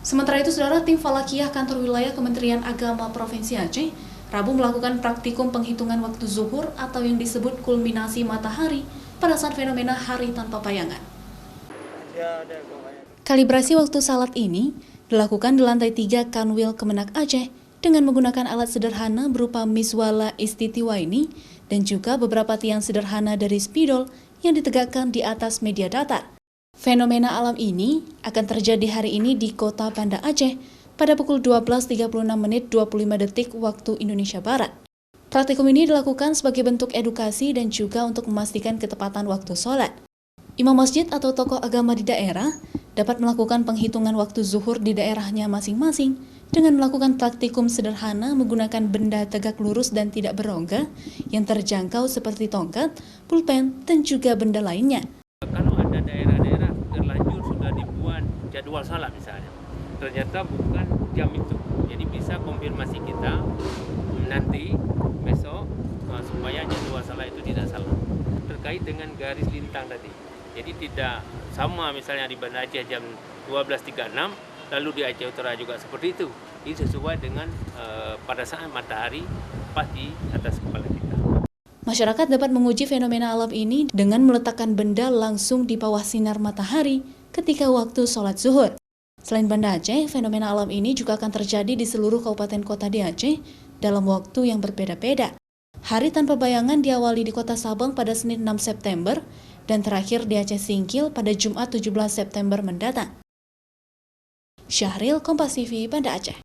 Sementara itu, Saudara, tim Falakiyah Kantor Wilayah Kementerian Agama Provinsi Aceh Rabu melakukan praktikum penghitungan waktu zuhur atau yang disebut kulminasi matahari pada saat fenomena hari tanpa bayangan. Kalibrasi waktu salat ini dilakukan di lantai 3 Kanwil Kemenak Aceh dengan menggunakan alat sederhana berupa miswala istitiwaini dan juga beberapa tiang sederhana dari spidol yang ditegakkan di atas media datar. Fenomena alam ini akan terjadi hari ini di kota Banda Aceh pada pukul 12.36 menit 25 detik waktu Indonesia Barat. Praktikum ini dilakukan sebagai bentuk edukasi dan juga untuk memastikan ketepatan waktu sholat. Imam masjid atau tokoh agama di daerah dapat melakukan penghitungan waktu zuhur di daerahnya masing-masing dengan melakukan praktikum sederhana menggunakan benda tegak lurus dan tidak berongga yang terjangkau seperti tongkat, pulpen, dan juga benda lainnya. Kalau ada daerah-daerah terlanjur sudah dibuat jadwal salat misalnya, ternyata bukan jam itu, jadi bisa konfirmasi kita nanti besok supaya jadwal salat itu tidak salah. Terkait dengan garis lintang tadi, jadi tidak sama misalnya di Banda Aceh jam 12.36, lalu di Aceh Utara juga seperti itu. Ini sesuai dengan pada saat matahari pas di atas kepala kita. Masyarakat dapat menguji fenomena alam ini dengan meletakkan benda langsung di bawah sinar matahari ketika waktu sholat zuhur. Selain Banda Aceh, fenomena alam ini juga akan terjadi di seluruh kabupaten kota di Aceh dalam waktu yang berbeda-beda. Hari tanpa bayangan diawali di kota Sabang pada Senin 6 September dan terakhir di Aceh Singkil pada Jumat 17 September mendatang. Syahril, Kompas TV, Banda Aceh.